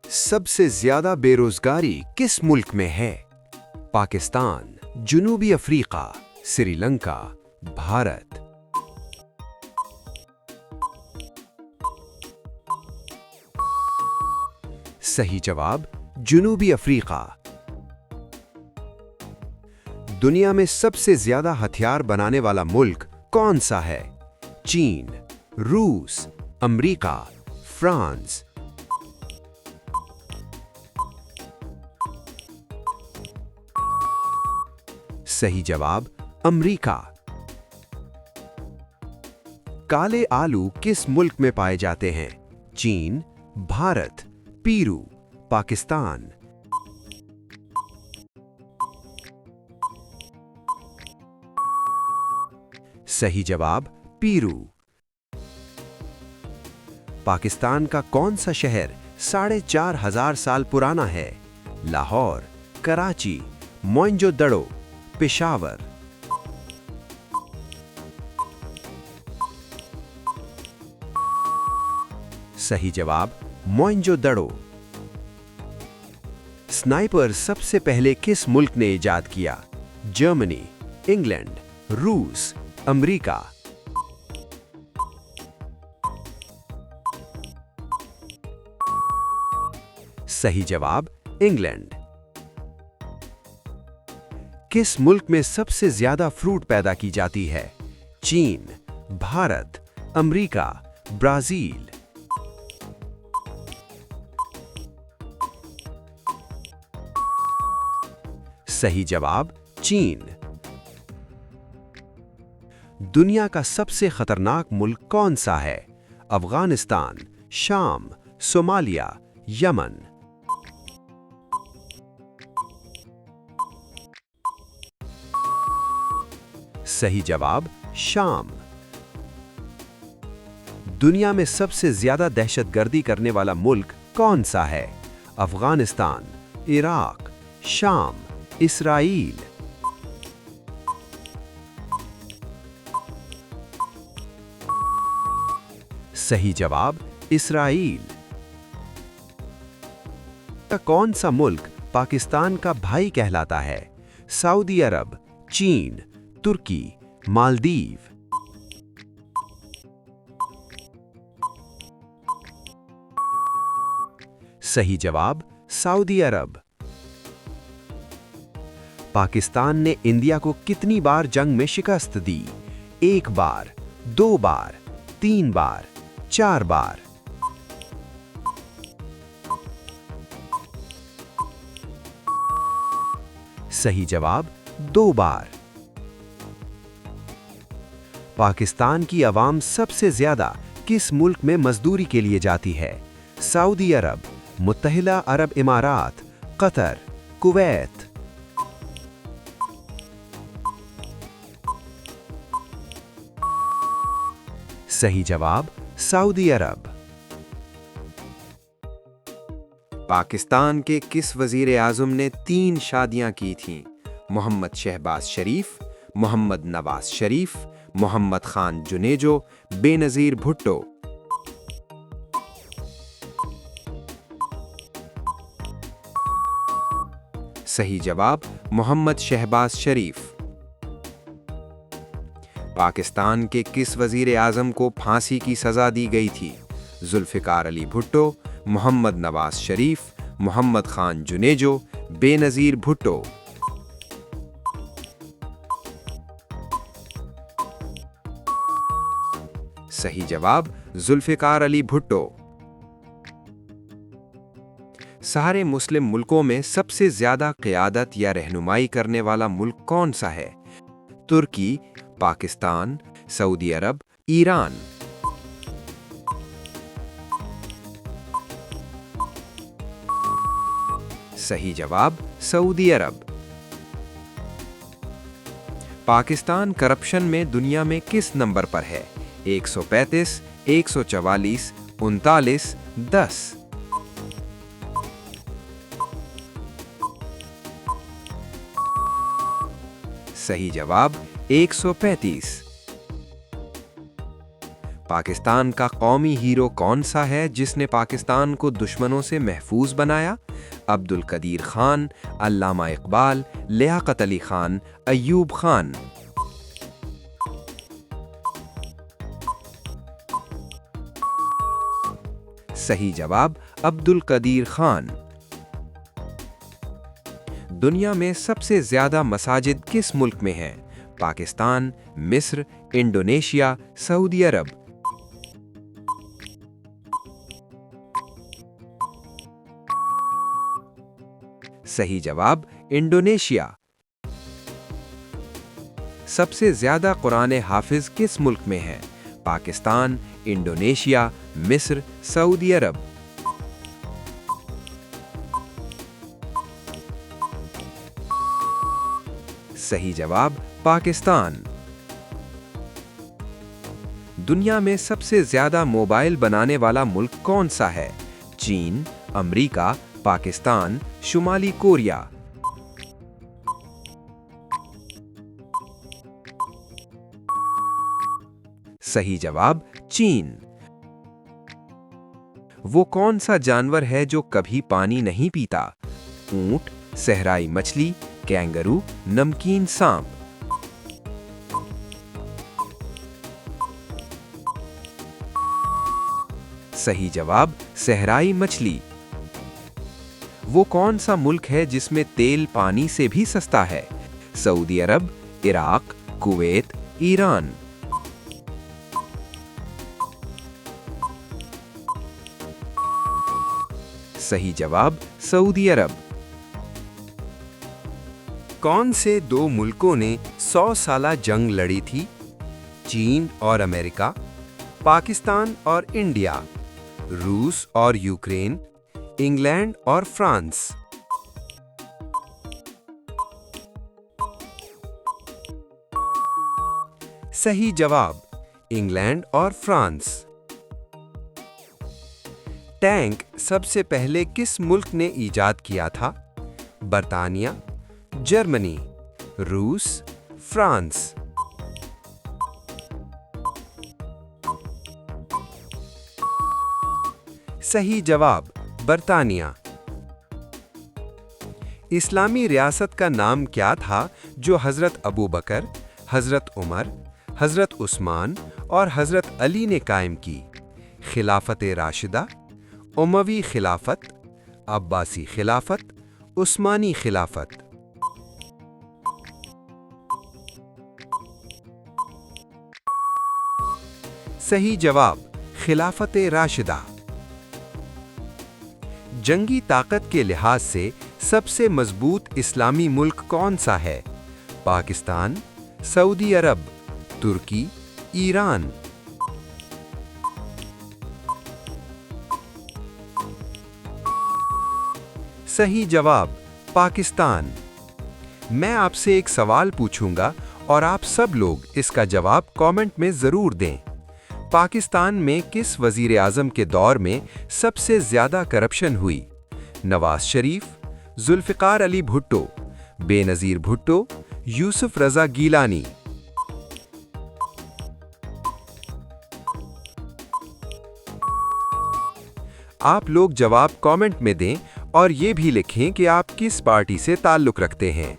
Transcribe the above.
सबसे ज्यादा बेरोजगारी किस मुल्क में है? पाकिस्तान, जुनूबी अफ्रीका, श्रीलंका, भारत। सही जवाब जुनूबी अफ्रीका। दुनिया में सबसे ज्यादा हथियार बनाने वाला मुल्क कौन सा है? चीन, रूस, अमेरिका, फ्रांस। सही जवाब अमेरिका। काले आलू किस मुल्क में पाए जाते हैं? चीन, भारत, पेरू, पाकिस्तान। सही जवाब पेरू। पाकिस्तान का कौन सा शहर 4,500 साल पुराना है? लाहौर, कराची, मोइंजोदड़ो, पेशावर। सही जवाब मोइंजोदड़ो। स्नाइपर सबसे पहले किस मुल्क ने इजाद किया? जर्मनी, इंग्लैंड, रूस, अमेरिका। सही जवाब इंग्लैंड। किस मुल्क में सबसे ज्यादा फ्रूट पैदा की जाती है? चीन, भारत, अमेरिका, ब्राजील। सही जवाब चीन। दुनिया का सबसे खतरनाक मुल्क कौन सा है? अफगानिस्तान, शाम, सोमालिया, यमन। सही जवाब शाम। दुनिया में सबसे ज्यादा दहशतगर्दी करने वाला मुल्क कौन सा है? अफगानिस्तान, इराक, शाम, इसराइल। सही जवाब इसराइल। कौन सा मुल्क पाकिस्तान का भाई कहलाता है? सऊदी अरब, चीन, तुर्की, मालदीव। सही जवाब सऊदी अरब। पाकिस्तान ने इंडिया को कितनी बार जंग में शिकस्त दी? 1 बार, 2 बार, 3 बार, 4 बार। सही जवाब 2 बार। पाकिस्तान की आवाम सबसे ज्यादा किस मुल्क में मजदूरी के लिए जाती है? सऊदी अरब, मुत्तहिदा अरब इमारात, कतर, कुवैत। सही जवाब सऊदी अरब। पाकिस्तान के किस वजीर आज़म ने 3 शादियां की थीं? मोहम्मद शहबाज शरीफ, मोहम्मद नवाज शरीफ, मोहम्मद खान जुनेजो, बेनजीर भुट्टो। सही जवाब मोहम्मद शहबाज शरीफ। पाकिस्तान के किस वजीर आज़म को फांसी की सजा दी गई थी? जुल्फ़िकार अली भुट्टो, मोहम्मद नवाज शरीफ, मोहम्मद खान जुनेजो, बेनजीर भुट्टो। सही जवाब जुल्फ़िकार अली भुट्टो। सारे मुस्लिम मुल्कों में सबसे ज्यादा क़यादत या रहनुमाई करने वाला मुल्क कौन सा है? तुर्की, पाकिस्तान, सऊदी अरब, ईरान। सही जवाब सऊदी अरब। पाकिस्तान करप्शन में दुनिया में किस नंबर पर है? 135, 144, 39, 10। सही जवाब 135। पाकिस्तान का कौमी हीरो कौन सा है जिसने पाकिस्तान को दुश्मनों से महफूज बनाया? अब्दुल कदीर खान, अल्लामा इकबाल, लियाकत अली खान, अय्यूब खान। सही जवाब अब्दुल कदीर खान। दुनिया में सबसे ज्यादा मसाजिद किस मुल्क में हैं? पाकिस्तान, मिस्र, इंडोनेशिया, सऊदी अरब। सही जवाब इंडोनेशिया। सबसे ज्यादा कुरान हाफिज किस मुल्क में है? पाकिस्तान, इंडोनेशिया, मिस्र, सऊदी अरब। सही जवाब पाकिस्तान। दुनिया में सबसे ज्यादा मोबाइल बनाने वाला मुल्क कौन सा है? चीन, अमेरिका, पाकिस्तान, शुमाली कोरिया। सही जवाब चीन। वो कौन सा जानवर है जो कभी पानी नहीं पीता? ऊंट, सहराई मछली, कैंगरू, नमकीन सांप। सही जवाब सहराई मछली। वो कौन सा मुल्क है जिसमें तेल पानी से भी सस्ता है? सऊदी अरब, इराक, कुवैत, ईरान। सही जवाब सऊदी अरब। कौन से दो मुल्कों ने 100 साला जंग लड़ी थी? चीन और अमेरिका, पाकिस्तान और इंडिया, रूस और यूक्रेन, इंग्लैंड और फ्रांस। सही जवाब इंग्लैंड और फ्रांस। टैंक सबसे पहले किस मुल्क ने इजाद किया था? बर्तानिया, जर्मनी, रूस, फ्रांस। सही जवाब बर्तानिया। इस्लामी रियासत का नाम क्या था जो हजरत अबू बकर, हजरत उमर, हजरत उस्मान और हजरत अली ने कायम की? खिलाफत राशिदा, उमवी खिलाफत, अब्बासी खिलाफत, उस्मानी खिलाफत। सही जवाब खिलाफत राशिदा। जंगी ताकत के लिहाज से सबसे मजबूत इस्लामी मुल्क कौन सा है? पाकिस्तान, सऊदी अरब, तुर्की, ईरान। सही जवाब पाकिस्तान। मैं आपसे एक सवाल पूछूंगा और आप सब लोग इसका जवाब कमेंट में जरूर दें। पाकिस्तान में किस वजीर आज़म के दौर में सबसे ज्यादा करप्शन हुई? नवाज शरीफ, जुल्फ़िकार अली भुट्टो, बेनज़ीर भुट्टो, यूसुफ रज़ा गीलानी। आप लोग जवाब कमेंट में दें और ये भी लिखें कि आप किस पार्टी से ताल्लुक़ रखते हैं।